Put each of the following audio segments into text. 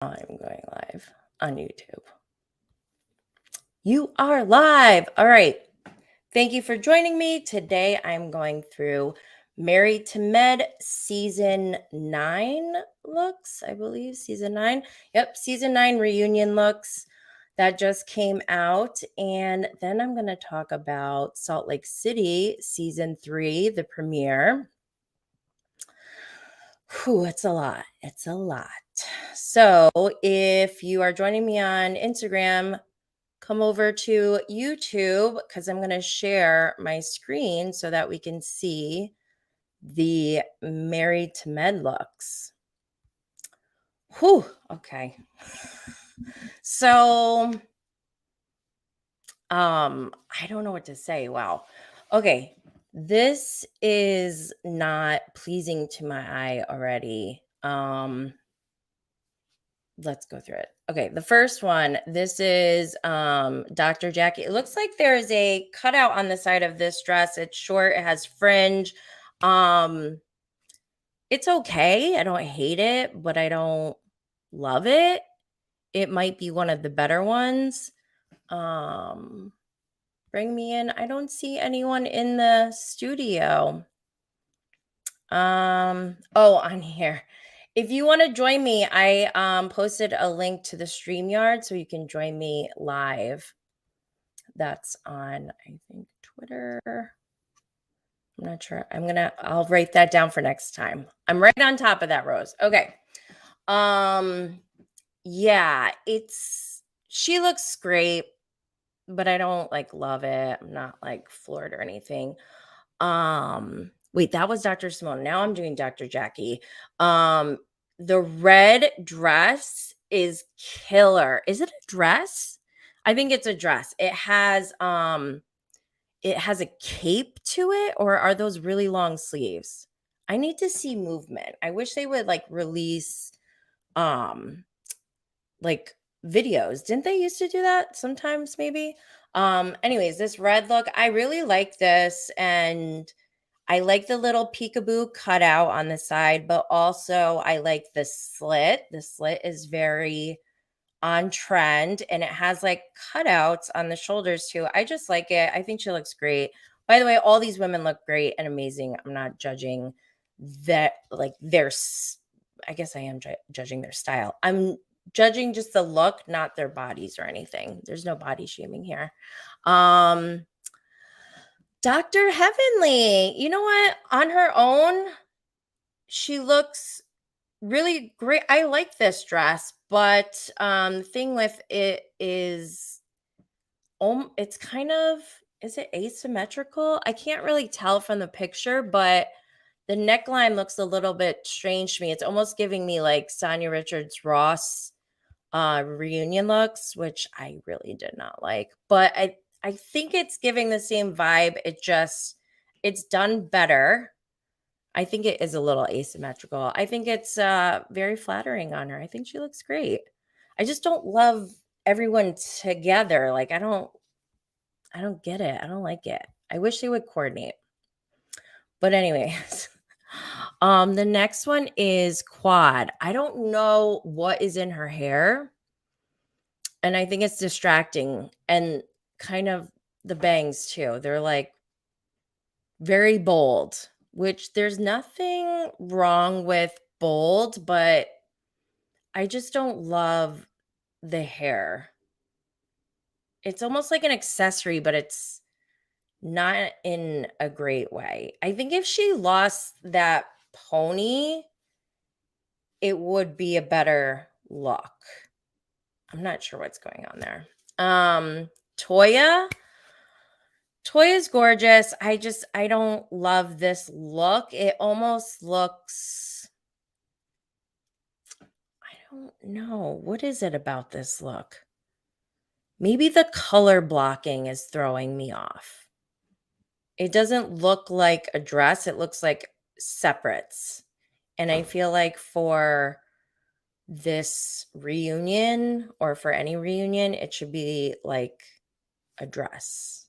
I'm going live on YouTube. You are live. All right. Thank you for joining me. Today I'm going through Married to Med season 9 looks, I believe. Season 9. Yep, season 9 reunion looks that just came out. And then I'm going to talk about Salt Lake City season 3, the premiere. Whew, it's a lot. It's a lot. So if you are joining me on Instagram, come over to YouTube because I'm going to share my screen so that we can see the Married to Med looks. Whew, okay. So, I don't know what to say. Wow. Okay. This is not pleasing to my eye already. Let's go through it. Okay, the first one, this is Dr. Jackie. It looks like there's a cutout on the side of this dress. It's short, it has fringe. It's okay. I don't hate it, but I don't love it. It might be one of the better ones. Bring me in. I don't see anyone in the studio. On here. If you want to join me, I posted a link to the StreamYard so you can join me live. That's on, I think, Twitter. I'm not sure. I'll write that down for next time. I'm right on top of that, Rose. Okay. Yeah, she looks great, but I don't love it. I'm not floored or anything. Wait, that was Dr. Simone. Now I'm doing Dr. Jackie. The red dress is killer. Is it a dress? I think it's a dress. It has a cape to it, or are those really long sleeves? I need to see movement. I wish they would release videos. Didn't they used to do that sometimes maybe? Anyways, this red look, I really like this, and I like the little peekaboo cutout on the side, but also I like the slit. The slit is very on trend, and it has cutouts on the shoulders too. I just like it. I think she looks great. By the way, all these women look great and amazing. I'm not judging that I guess I am judging their style. I'm judging just the look, not their bodies or anything. There's no body shaming here. Dr. Heavenly, you know what? On her own, she looks really great. I like this dress, but the thing with it is it's kind of, is it asymmetrical? I can't really tell from the picture, but the neckline looks a little bit strange to me. It's almost giving me Sonia Richards Ross reunion looks, which I really did not like. But I think it's giving the same vibe. It's done better. I think it is a little asymmetrical. I think it's very flattering on her. I think she looks great. I just don't love everyone together. I don't get it. I don't like it. I wish they would coordinate. But anyways, the next one is Quad. I don't know what is in her hair, and I think it's distracting, and kind of the bangs too. They're very bold, which there's nothing wrong with bold, but I just don't love the hair. It's almost like an accessory, but it's not in a great way. I think if she lost that pony, it would be a better look. I'm not sure what's going on there. Toya's gorgeous. I don't love this look. It almost looks, I don't know. What is it about this look? Maybe the color blocking is throwing me off. It doesn't look like a dress. It looks like separates. And I feel like for this reunion, or for any reunion, it should be like a dress.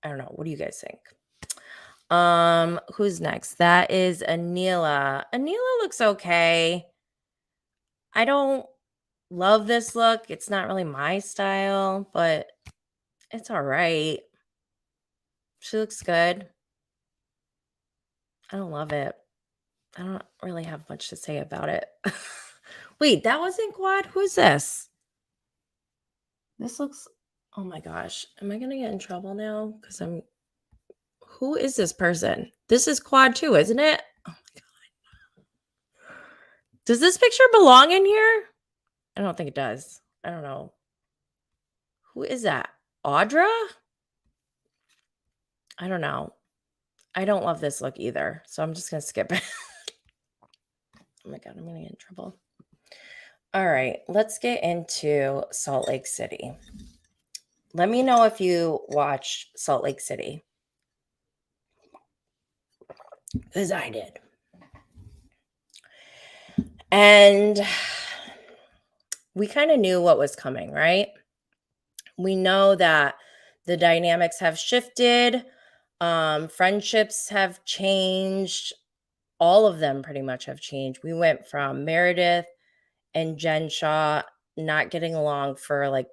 I don't know. What do you guys think? Who's next? That is Anila. Anila looks okay. I don't love this look. It's not really my style, but it's all right. She looks good. I don't love it. I don't really have much to say about it. Wait, that wasn't Quad? Who's this? This looks, oh my gosh. Am I going to get in trouble now? Because who is this person? This is Quad too, isn't it? Oh my God. Does this picture belong in here? I don't think it does. I don't know. Who is that? Audra? I don't know. I don't love this look either. So I'm just going to skip it. Oh my God, I'm going to get in trouble. All right, let's get into Salt Lake City. Let me know if you watched Salt Lake City. Because I did. And we kind of knew what was coming, right? We know that the dynamics have shifted. Friendships have changed. All of them pretty much have changed. We went from Meredith and Jen Shaw not getting along for like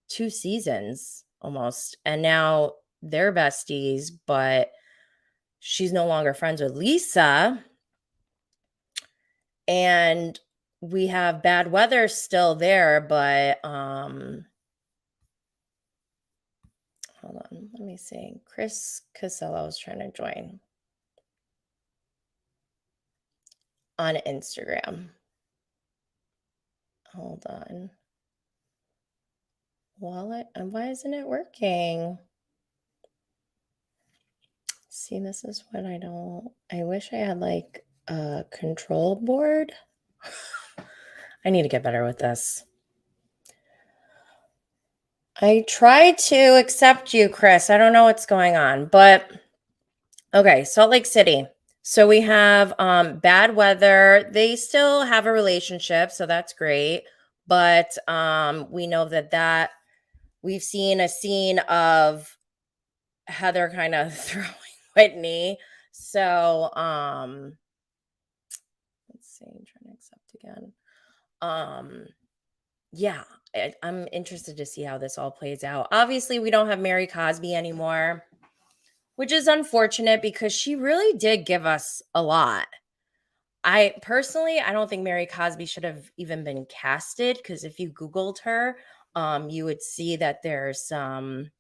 2 seasons almost. And now they're besties, but she's no longer friends with Lisa. And we have bad weather still there, but hold on, let me see. Chris Casello is trying to join on Instagram. Hold on. Wallet, and why isn't it working? See, this is what I wish I had like a control board. I need to get better with this. I tried to accept you, Chris. I don't know what's going on, but okay, Salt Lake City. So we have bad weather. They still have a relationship, so that's great. But we know that we've seen a scene of Heather kind of throwing Whitney. So let's see, I'm trying to accept again. Yeah, I'm interested to see how this all plays out. Obviously, we don't have Mary Cosby anymore, which is unfortunate because she really did give us a lot. I don't think Mary Cosby should have even been casted, because if you Googled her, you would see that there's some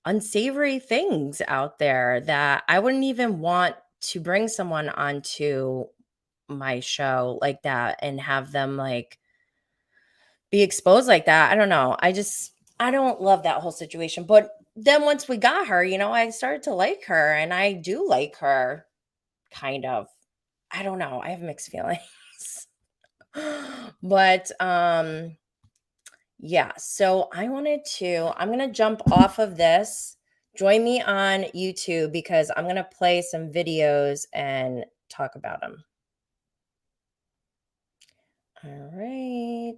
unsavory things out there that I wouldn't even want to bring someone onto my show like that and have them like be exposed like that. I don't know. I don't love that whole situation. But then once we got her, I started to like her, and I do like her kind of. I don't know. I have mixed feelings. But yeah, so I'm going to jump off of this. Join me on YouTube because I'm going to play some videos and talk about them. All right.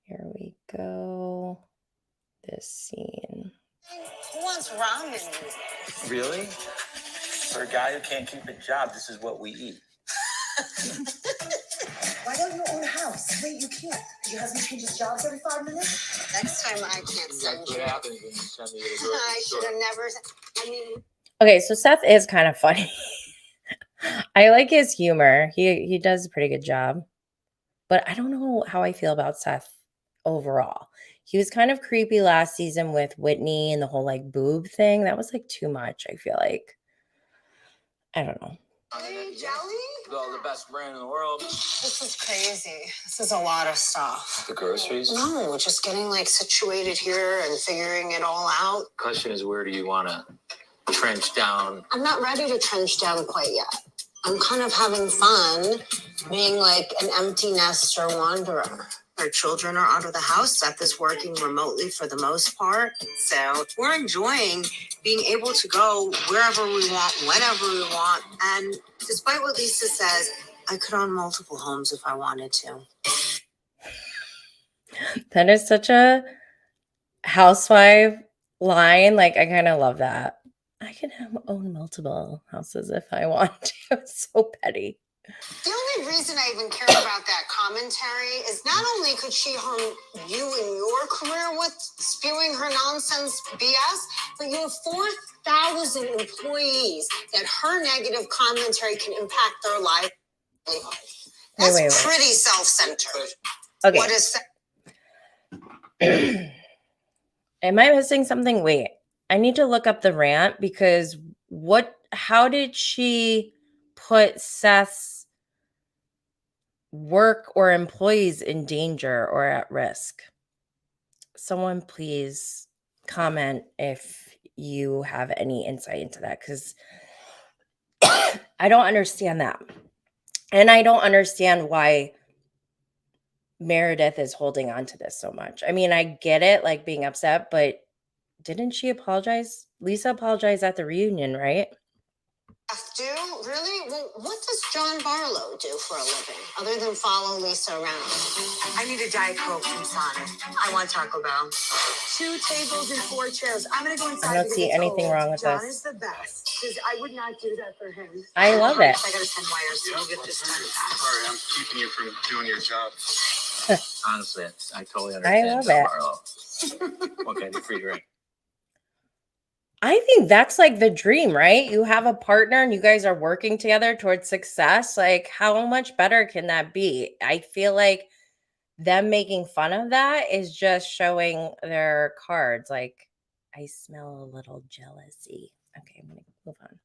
Here we go. This scene. Who wants ramen? Really? For a guy who can't keep a job, this is what we eat. Why don't you own a house? Wait, you can't. Your husband changes jobs every 5 minutes? Next time I can't send you. What happens when you send me to the I should have never. I mean. Okay, so Seth is kind of funny. I like his humor. He does a pretty good job. But I don't know how I feel about Seth overall. He was kind of creepy last season with Whitney and the whole like boob thing. That was like too much, I feel like. I don't know. Hey, jelly? Well, the best brand in the world. This is crazy. This is a lot of stuff. The groceries? No, just getting like situated here and figuring it all out. Question is, where do you want to trench down? I'm not ready to trench down quite yet. I'm kind of having fun being like an empty nester wanderer. Our children are out of the house. Seth is working remotely for the most part. So we're enjoying being able to go wherever we want, whenever we want. And despite what Lisa says, I could own multiple homes if I wanted to. That is such a housewife line. Like, I kind of love that. I can own multiple houses if I want to. It's so petty. The only reason I even care about that commentary is not only could she harm you in your career with spewing her nonsense BS, but you have 4,000 employees that her negative commentary can impact their livelihood. That's Wait. pretty self-centered. Okay. What is Am I missing something? Wait, I need to look up the rant because how did she put Seth's work or employees in danger or at risk? Someone please comment if you have any insight into that, because I don't understand that. And I don't understand why Meredith is holding on to this so much. I mean, I get it, like being upset, but didn't she apologize? Lisa apologized at the reunion, right? do? Really? Well, what does John Barlow do for a living other than follow Lisa around? I need a Diet Coke from Sonic. I want Taco Bell. 2 tables and 4 chairs. I'm gonna go inside. I don't see anything wrong with John this. is the best. Because I would not do that for him. I love it. I gotta send wires to go get this done fast. Sorry, I'm keeping you from doing your job. Honestly, I totally I understand. love it. Barlow. Okay, the free drink. I think that's like the dream, right? You have a partner and you guys are working together towards success. Like, how much better can that be? I feel like them making fun of that is just showing their cards. Like, I smell a little jealousy. Okay, I'm gonna move on.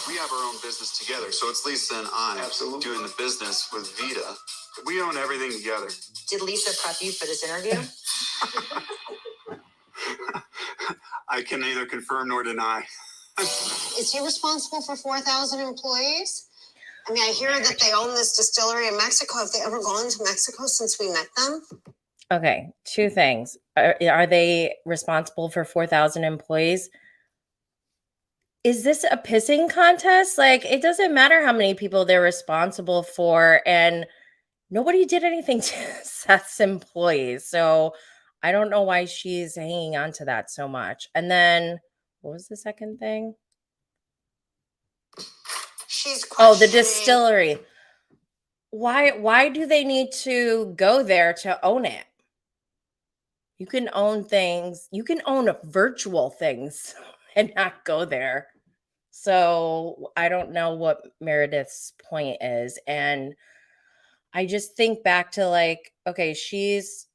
We have our own business together, so it's Lisa and I doing the business with Vita. We own everything together. Did Lisa prep you for this interview? I can neither confirm nor deny. Is he responsible for 4,000 employees? I mean, I hear that they own this distillery in Mexico. Have they ever gone to Mexico since we met them? Okay, 2 things. Are they responsible for 4,000 employees? Is this a pissing contest? Like, it doesn't matter how many people they're responsible for, and nobody did anything to Seth's employees. So I don't know why she's hanging on to that so much. And then what was the second thing? She's Oh, the questioning- distillery. Why do they need to go there to own it? You can own things, you can own virtual things and not go there. So I don't know what Meredith's point is. And I just think back to like, okay, she's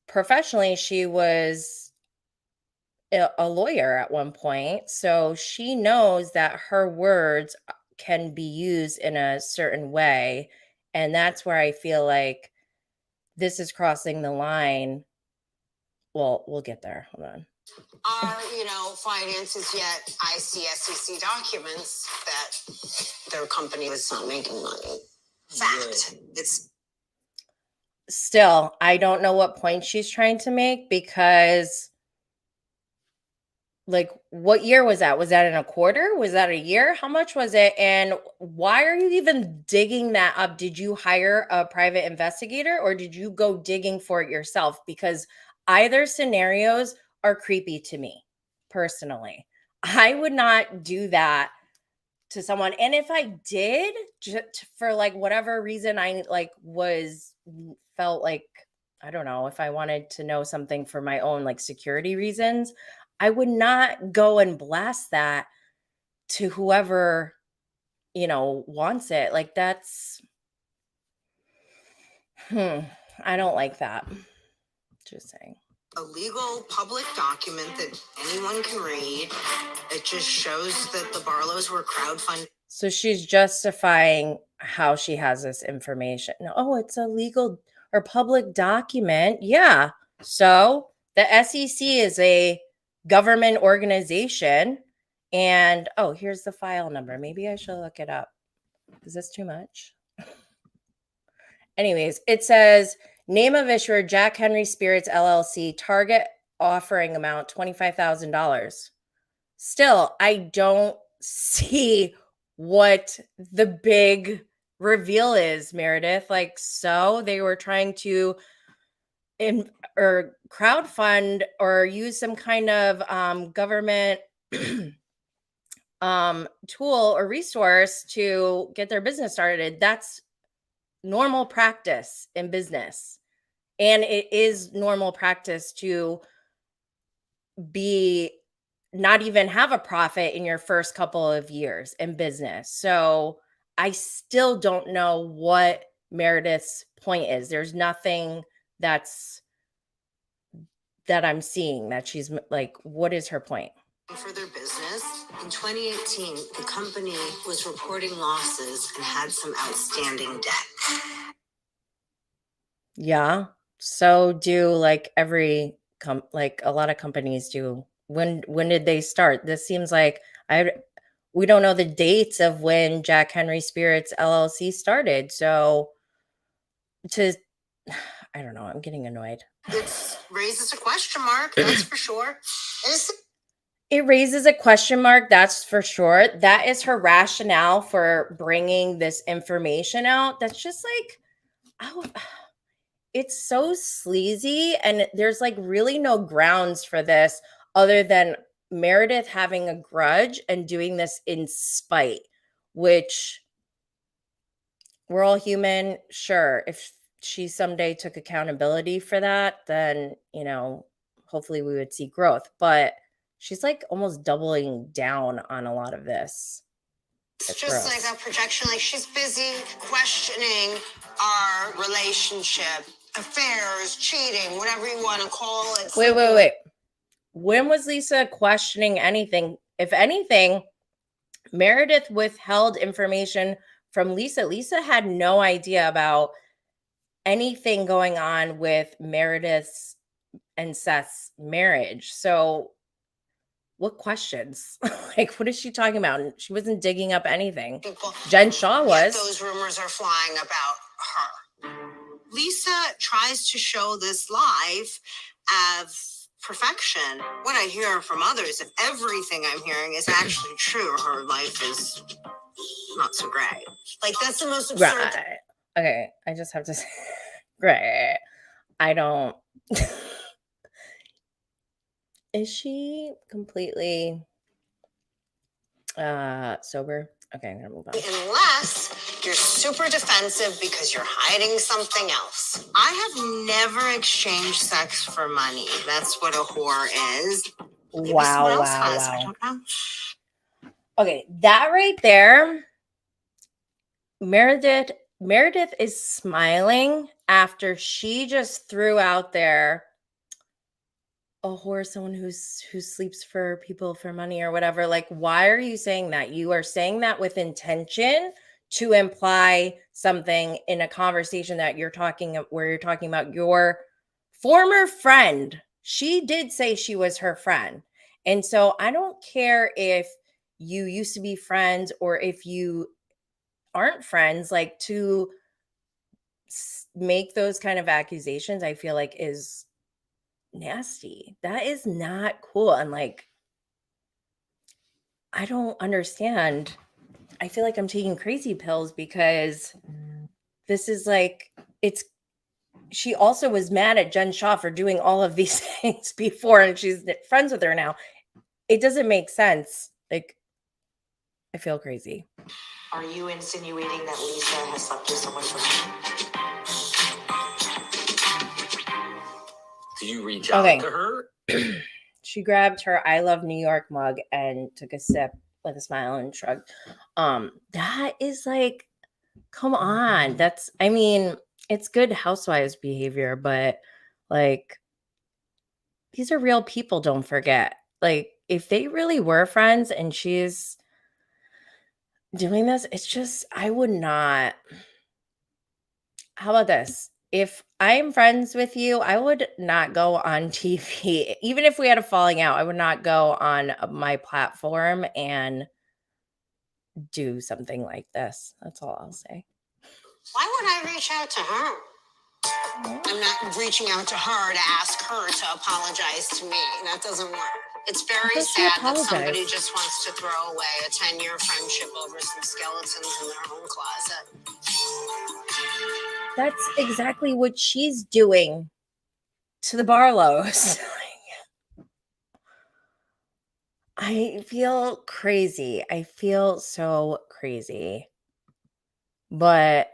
professionally, she was a lawyer at one point. So she knows that her words can be used in a certain way. And that's where I feel like this is crossing the line. Well, we'll get there. Hold on. Our, finances, yet I see SEC documents that their company was not making money. Fact. It's Still, I don't know what point she's trying to make, because like, what year was that? Was that in a quarter? Was that a year? How much was it? And why are you even digging that up? Did you hire a private investigator or did you go digging for it yourself? Because either scenarios are creepy to me personally. I would not do that to someone. And if I did, just for like whatever reason, I like felt like, I don't know, if I wanted to know something for my own like security reasons, I would not go and blast that to whoever, wants it. Like, that's, I don't like that. Just saying. a legal public document that anyone can read. It just shows that the Barlows were crowdfunding. So she's justifying how she has this information. Oh, it's a legal or public document. Yeah. So the SEC is a government organization. And here's the file number. Maybe I should look it up. Is this too much? Anyways, it says name of issuer Jack Henry Spirits LLC, target offering amount $25,000. Still, I don't see what the big reveal is, Meredith. Like, so they were trying to crowdfund or use some kind of government tool or resource to get their business started. That's normal practice in business. And it is normal practice to be not even have a profit in your first couple of years in business. So I still don't know what Meredith's point is. There's nothing that's that I'm seeing that she's like, what is her point? For their business. In 2018, the company was reporting losses and had some outstanding debt. Yeah. So do like every like a lot of companies do. When did they start? This seems like we don't know the dates of when Jack Henry Spirits LLC started. So to I don't know, I'm getting annoyed. It raises a question mark, that's for sure. It raises a question mark, that's for sure. That is her rationale for bringing this information out. That's just like, oh, it's so sleazy, and there's like really no grounds for this other than Meredith having a grudge and doing this in spite, which we're all human. Sure, if she someday took accountability for that, then, hopefully we would see growth. But she's like almost doubling down on a lot of this. It's just gross. like a projection. Like she's busy questioning our relationship, affairs, cheating, whatever you want to call it. Wait. When was Lisa questioning anything? If anything, Meredith withheld information from Lisa. Lisa had no idea about anything going on with Meredith's and Seth's marriage. So what questions? Like, what is she talking about? She wasn't digging up anything. Jen Shaw was. Those rumors are flying about her. Lisa tries to show this life as perfection. What I hear from others, if everything I'm hearing is actually true, her life is not so great. Like, that's the most absurd. Right. Okay, I just have to say, right. I don't. Is she completely sober? Okay, I'm gonna move on. Unless you're super defensive because you're hiding something else. I have never exchanged sex for money. That's what a whore is. Wow. Okay, that right there, Meredith is smiling after she just threw out there a whore, someone who sleeps for people for money or whatever. Like, why are you saying that? You are saying that with intention to imply something in a conversation that you're talking about your former friend. She did say she was her friend. And so I don't care if you used to be friends or if you aren't friends, like to make those kind of accusations, I feel like is nasty. That is not cool. And like, I don't understand. I feel like I'm taking crazy pills because this is like, she also was mad at Jen Shaw for doing all of these things before, and she's friends with her now. It doesn't make sense. Like, I feel crazy. Are you insinuating that Lisa has slept with someone for money? Do you reach out to her? She grabbed her I Love New York mug and took a sip with a smile and shrugged. That is like, come on. It's good housewives behavior, but like, these are real people, don't forget. Like, if they really were friends and she's doing this, it's just, I would not. How about this? If I'm friends with you, I would not go on TV. Even if we had a falling out, I would not go on my platform and do something like this. That's all I'll say. Why would I reach out to her? I'm not reaching out to her to ask her to apologize to me. That doesn't work. It's very sad that somebody just wants to throw away a 10-year friendship over some skeletons in their own closet. That's exactly what she's doing to the Barlows. I feel crazy. I feel so crazy. But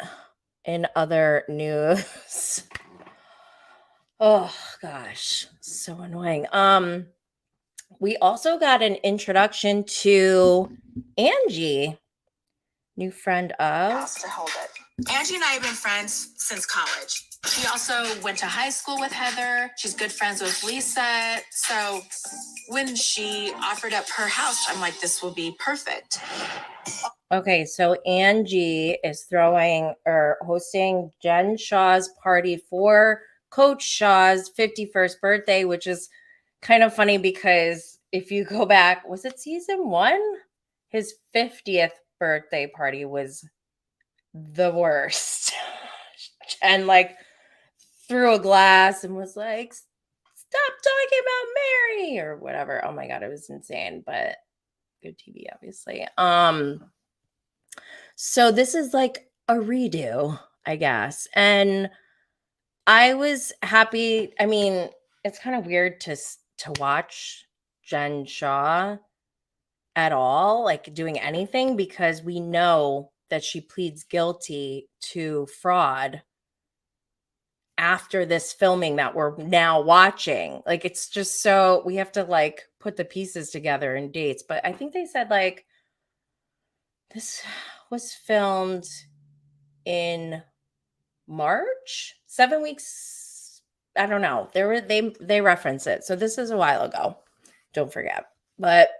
in other news, oh gosh, so annoying. We also got an introduction to Angie, new friend of. To hold it. Angie and I have been friends since college. She also went to high school with Heather. She's good friends with Lisa. So when she offered up her house, I'm like, this will be perfect. Okay, so Angie is throwing or hosting Jen Shaw's party for Coach Shaw's 51st birthday, which is kind of funny because if you go back, was it season 1? His 50th birthday party was the worst. And like threw a glass and was like, stop talking about Mary or whatever. Oh my God, it was insane, but good TV, obviously. So this is like a redo, I guess. And I was happy. I mean, it's kind of weird to watch Jen Shaw at all, like doing anything, because we know that she pleads guilty to fraud after this filming that we're now watching. Like, it's just so we have to like put the pieces together and dates. But I think they said like this was filmed in March, 7 weeks. I don't know. They reference it. So this is a while ago. Don't forget. But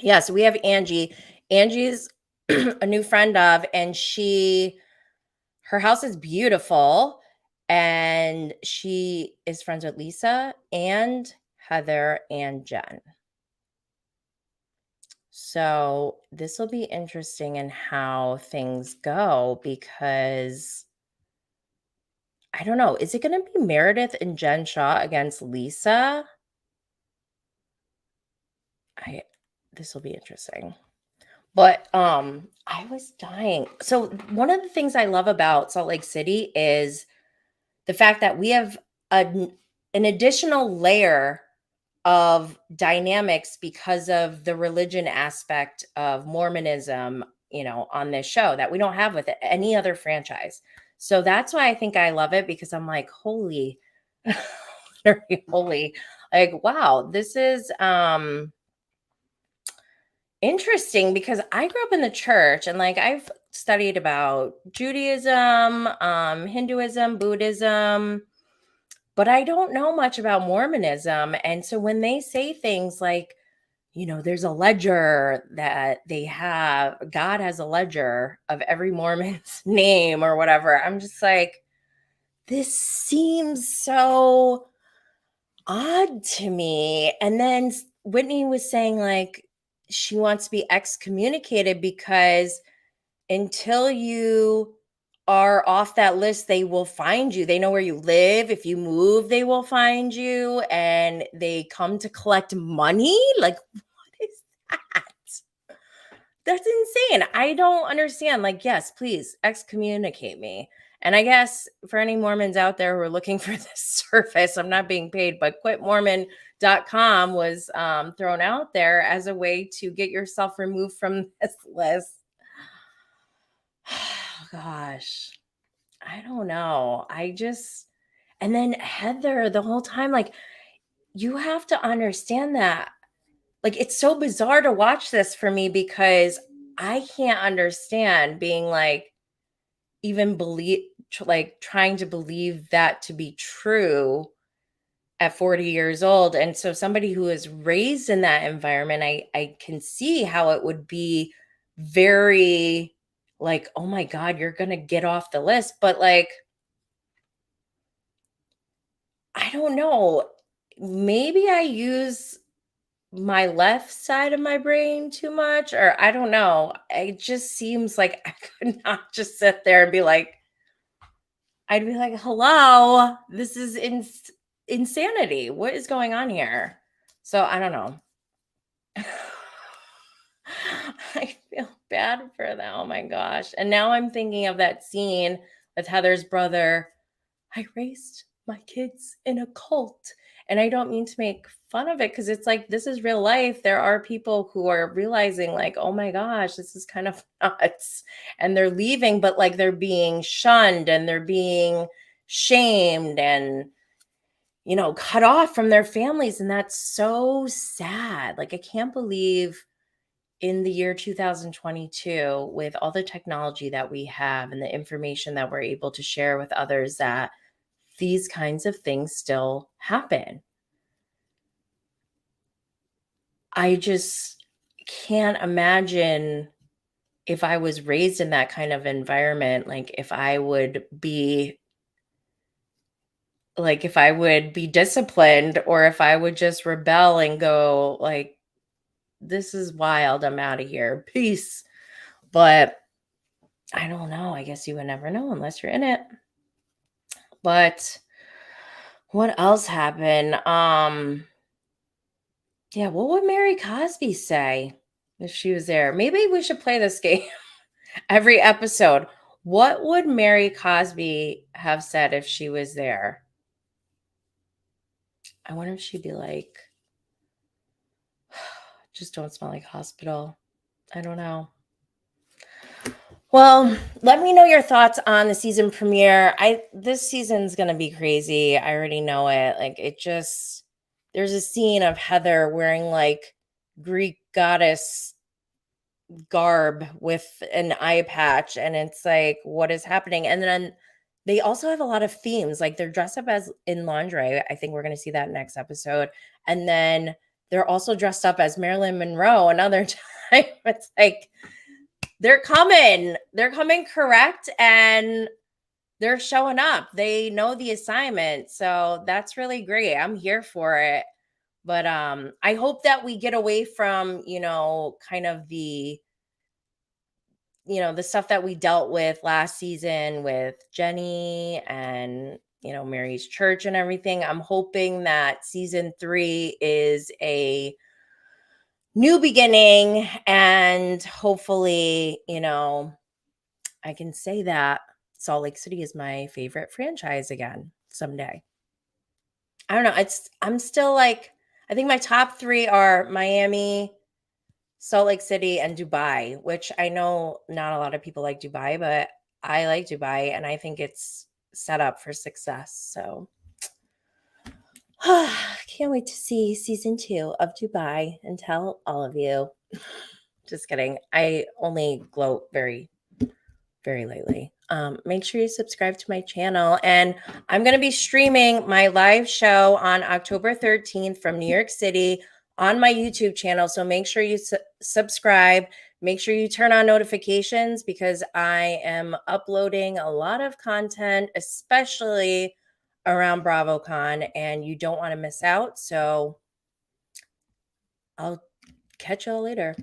yeah, so we have Angie. Angie's a new friend of, and her house is beautiful. And she is friends with Lisa and Heather and Jen. So this will be interesting in how things go because I don't know. Is it going to be Meredith and Jen Shaw against Lisa? This will be interesting. But I was dying. So one of the things I love about Salt Lake City is the fact that we have an additional layer of dynamics because of the religion aspect of Mormonism, on this show that we don't have with any other franchise. So that's why I think I love it, because I'm like, holy, very holy, like, wow, this is interesting, because I grew up in the church and like I've studied about Judaism, Hinduism, Buddhism, but I don't know much about Mormonism. And so when they say things like, there's a ledger that they have, God has a ledger of every Mormon's name or whatever, I'm just like, this seems so odd to me. And then Whitney was saying like she wants to be excommunicated because until you are off that list, they will find you. They know where you live. If you move, they will find you, and they come to collect money. Like, what is that? That's insane. I don't understand. Like, yes, please excommunicate me. And I guess for any Mormons out there who are looking for this service, I'm not being paid, but quitmormon.com was thrown out there as a way to get yourself removed from this list. Gosh, I don't know. And then Heather, the whole time, like, you have to understand that. Like, it's so bizarre to watch this for me because I can't understand being like, even trying to believe that to be true at 40 years old. And so somebody who is raised in that environment, I can see how it would be very like, oh my God, you're going to get off the list. But like, I don't know. Maybe I use my left side of my brain too much, or I don't know. It just seems like I could not just sit there and be like, I'd be like, hello, this is insanity. What is going on here? So I don't know. I feel bad for them. Oh my gosh. And now I'm thinking of that scene with Heather's brother. I raised my kids in a cult And I don't mean to make fun of it because it's like, this is real life. There are people who are realizing, like, oh my gosh, this is kind of nuts. And they're leaving, but like they're being shunned and they're being shamed and, cut off from their families. And that's so sad. Like, I can't believe in the year 2022, with all the technology that we have and the information that we're able to share with others, that these kinds of things still happen. I just can't imagine if I was raised in that kind of environment, if I would be disciplined, or if I would just rebel and go like, this is wild, I'm out of here, peace. But I don't know. I guess you would never know unless you're in it. But what else happened? Yeah, what would Mary Cosby say if she was there? Maybe we should play this game every episode. What would Mary Cosby have said if she was there? I wonder if she'd be like, just don't smell like hospital. I don't know. Well, let me know your thoughts on the season premiere. This season's gonna be crazy. I already know it. Like, there's a scene of Heather wearing like Greek goddess garb with an eye patch, and it's like, what is happening? And then they also have a lot of themes. Like, they're dressed up as in lingerie. I think we're gonna see that next episode. And then they're also dressed up as Marilyn Monroe another time. It's like, they're coming correct, and they're showing up. They know the assignment. So that's really great. I'm here for it. But I hope that we get away from, kind of the stuff that we dealt with last season with Jenny and, Mary's church and everything. I'm hoping that season 3 is a new beginning, and hopefully, I can say that Salt Lake City is my favorite franchise again someday. I don't know. I'm still like, I think my top 3 are Miami, Salt Lake City, and Dubai, which I know not a lot of people like Dubai, but I like Dubai and I think it's set up for success. So can't wait to see season 2 of Dubai and tell all of you. Just kidding. I only gloat very, very lately. Make sure you subscribe to my channel. And I'm going to be streaming my live show on October 13th from New York City on my YouTube channel. So make sure you subscribe. Make sure you turn on notifications, because I am uploading a lot of content, especially around BravoCon, and you don't want to miss out. So I'll catch y'all later.